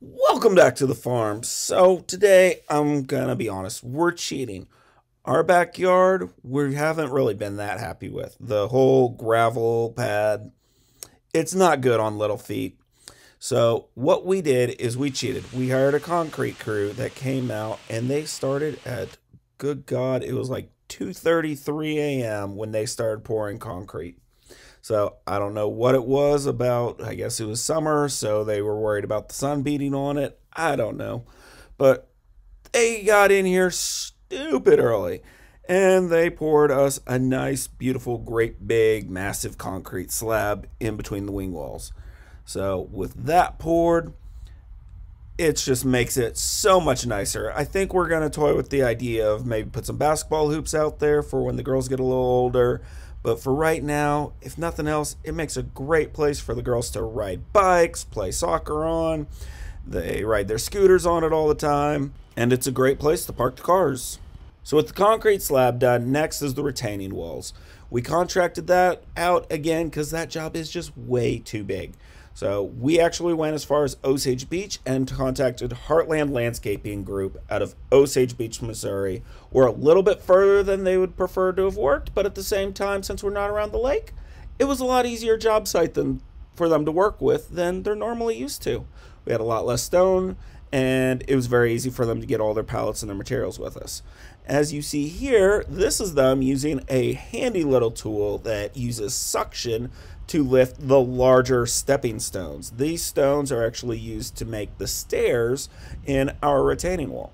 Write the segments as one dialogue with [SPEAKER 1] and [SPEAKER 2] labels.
[SPEAKER 1] Welcome back to the farm. So today I'm gonna be honest, we're cheating. Our backyard, we haven't really been that happy with. The whole gravel pad, it's not good on little feet. So what we did is we cheated. We hired a concrete crew that came out and they started at, good God, it was like 2:33 a.m. when they started pouring concrete. So I don't know what it was about. I guess it was summer, so they were worried about the sun beating on it. I don't know. But they got in here stupid early and they poured us a nice, beautiful, great big, massive concrete slab in between the wing walls. So with that poured, it just makes it so much nicer. I think we're going to toy with the idea of maybe put some basketball hoops out there for when the girls get a little older. But for right now, if nothing else, it makes a great place for the girls to ride bikes, play soccer on. They ride their scooters on it all the time. And it's a great place to park the cars. So with the concrete slab done, next is the retaining walls. We contracted that out again because that job is just way too big. So we actually went as far as Osage Beach and contacted Heartland Landscaping Group out of Osage Beach, Missouri. We're a little bit further than they would prefer to have worked, but at the same time, since we're not around the lake, it was a lot easier job site than for them to work with than they're normally used to. We had a lot less stone, and it was very easy for them to get all their pallets and their materials with us. As you see here, this is them using a handy little tool that uses suction to lift the larger stepping stones. These stones are actually used to make the stairs in our retaining wall.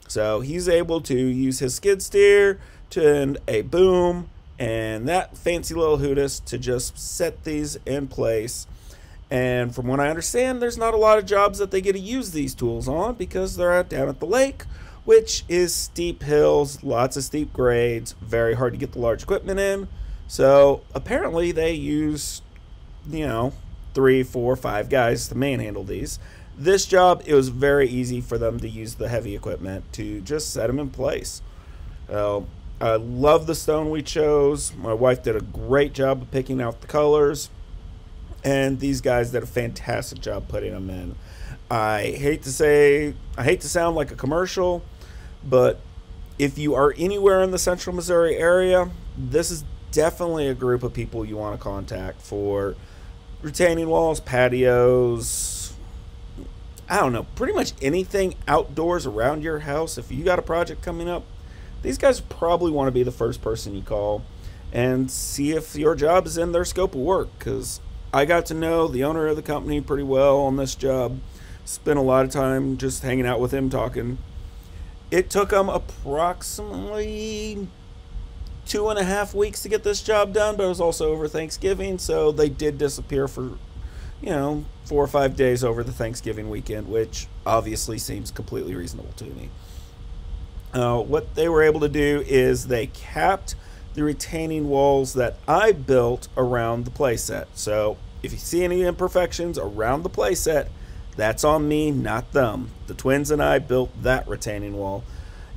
[SPEAKER 1] So he's able to use his skid steer to a boom and that fancy little hootis to just set these in place. And from what I understand, there's not a lot of jobs that they get to use these tools on because they're down at the lake, which is steep hills, lots of steep grades, very hard to get the large equipment in. So apparently they use, 3, 4, 5 guys to manhandle these. This job, it was very easy for them to use the heavy equipment to just set them in place. I love the stone we chose. My wife did a great job of picking out the colors. And these guys did a fantastic job putting them in. I hate to sound like a commercial, but if you are anywhere in the central Missouri area, this is definitely a group of people you want to contact for retaining walls, patios, I don't know, pretty much anything outdoors around your house. If you got a project coming up, these guys probably want to be the first person you call and see if your job is in their scope of work, because I got to know the owner of the company pretty well on this job. Spent a lot of time just hanging out with him talking. It took them approximately 2.5 weeks to get this job done, but it was also over Thanksgiving, so they did disappear for 4 or 5 days over the Thanksgiving weekend, which obviously seems completely reasonable to me. What they were able to do is they capped the retaining walls that I built around the playset. So if you see any imperfections around the playset, that's on me, not them. The twins and I built that retaining wall.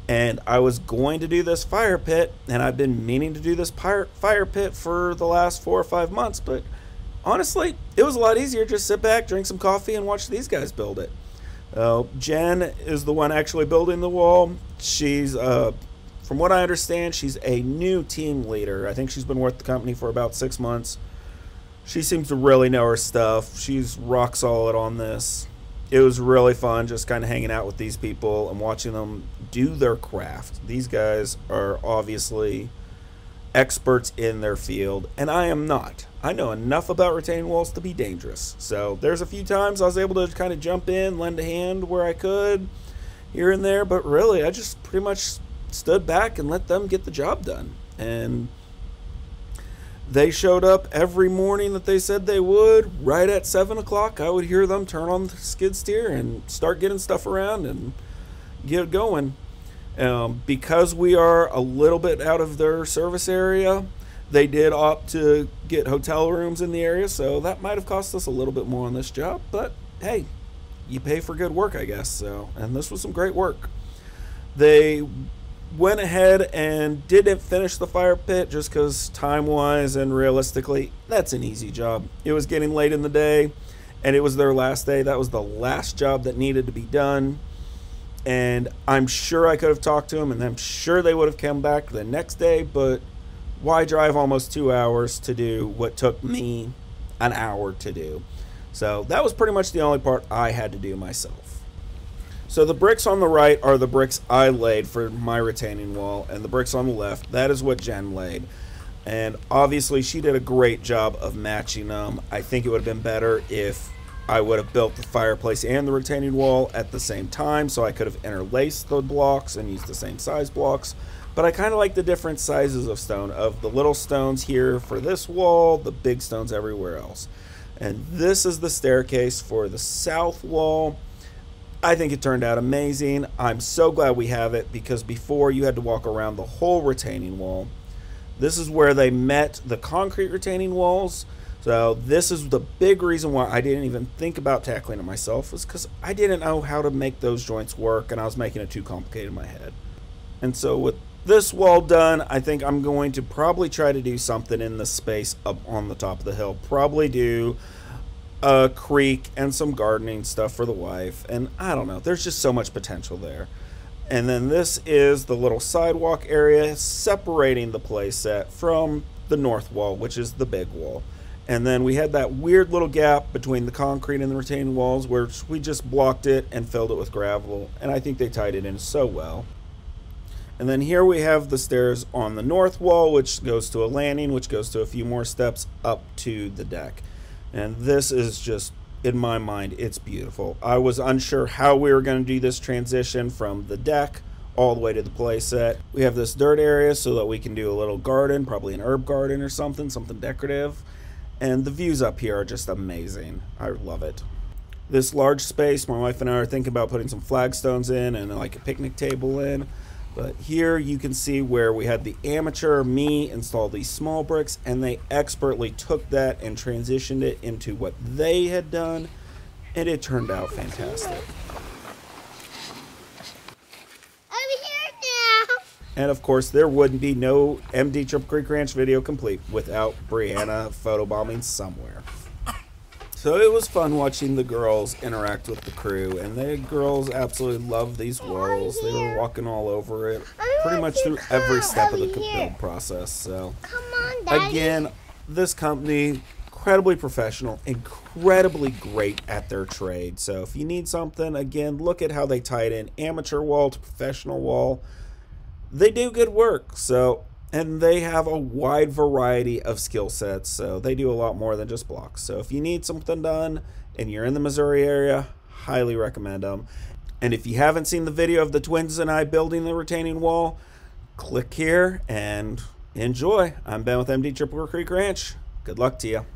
[SPEAKER 1] And I was going to do this fire pit, and I've been meaning to do this fire pit for the last 4 or 5 months, but honestly, it was a lot easier just sit back, drink some coffee, and watch these guys build it. Jen is the one actually building the wall. She's, from what I understand, she's a new team leader. I think she's been with the company for about 6 months. She seems to really know her stuff. She's rock solid on this. It was really fun just kind of hanging out with these people and watching them do their craft. These guys are obviously experts in their field, and I am not. I know enough about retaining walls to be dangerous. So there's a few times I was able to kind of jump in, lend a hand where I could, here and there, but really I just pretty much stood back and let them get the job done. And they showed up every morning that they said they would. Right at 7 o'clock, I would hear them turn on the skid steer and start getting stuff around and get going. Because we are a little bit out of their service area, they did opt to get hotel rooms in the area, so that might have cost us a little bit more on this job. But hey, you pay for good work, I guess. And this was some great work. They went ahead and didn't finish the fire pit just because time-wise and realistically, that's an easy job. It was getting late in the day, and it was their last day. That was the last job that needed to be done. And I'm sure I could have talked to them, and I'm sure they would have come back the next day, but why drive almost 2 hours to do what took me an hour to do? So that was pretty much the only part I had to do myself. So the bricks on the right are the bricks I laid for my retaining wall, and the bricks on the left, that is what Jen laid. And obviously she did a great job of matching them. I think it would have been better if I would have built the fireplace and the retaining wall at the same time, so I could have interlaced the blocks and used the same size blocks. But I kind of like the different sizes of stone, of the little stones here for this wall, the big stones everywhere else. And this is the staircase for the south wall. I think it turned out amazing. I'm so glad we have it, because before you had to walk around the whole retaining wall. This is where they met the concrete retaining walls. So this is the big reason why I didn't even think about tackling it myself, was because I didn't know how to make those joints work, and I was making it too complicated in my head. And so with this wall done, I think I'm going to probably try to do something in the space up on the top of the hill. Probably do a creek and some gardening stuff for the wife. And I don't know, there's just so much potential there. And then this is the little sidewalk area separating the playset from the north wall, which is the big wall. And then we had that weird little gap between the concrete and the retaining walls, where we just blocked it and filled it with gravel. And I think they tied it in so well. And then here we have the stairs on the north wall, which goes to a landing, which goes to a few more steps up to the deck. And this is just, in my mind, it's beautiful. I was unsure how we were going to do this transition from the deck all the way to the play set. We have this dirt area so that we can do a little garden, probably an herb garden or something decorative. And the views up here are just amazing. I love it. This large space, my wife and I are thinking about putting some flagstones in and like a picnic table in. But here you can see where we had the amateur me install these small bricks, and they expertly took that and transitioned it into what they had done, and it turned out fantastic.
[SPEAKER 2] Over here now.
[SPEAKER 1] And of course, there wouldn't be no MD Triple Creek Ranch video complete without Brianna photobombing somewhere. So it was fun watching the girls interact with the crew, and the girls absolutely loved these walls. They were walking all over it, pretty much through every step of the build process. So
[SPEAKER 2] Come on, Daddy.
[SPEAKER 1] again, this company, incredibly professional, incredibly great at their trade. So if you need something, again, look at how they tied in amateur wall to professional wall. They do good work. And they have a wide variety of skill sets, so they do a lot more than just blocks. So if you need something done and you're in the Missouri area, highly recommend them. And if you haven't seen the video of the twins and I building the retaining wall, click here and enjoy. I'm Ben with MD Triple Creek Ranch. Good luck to you.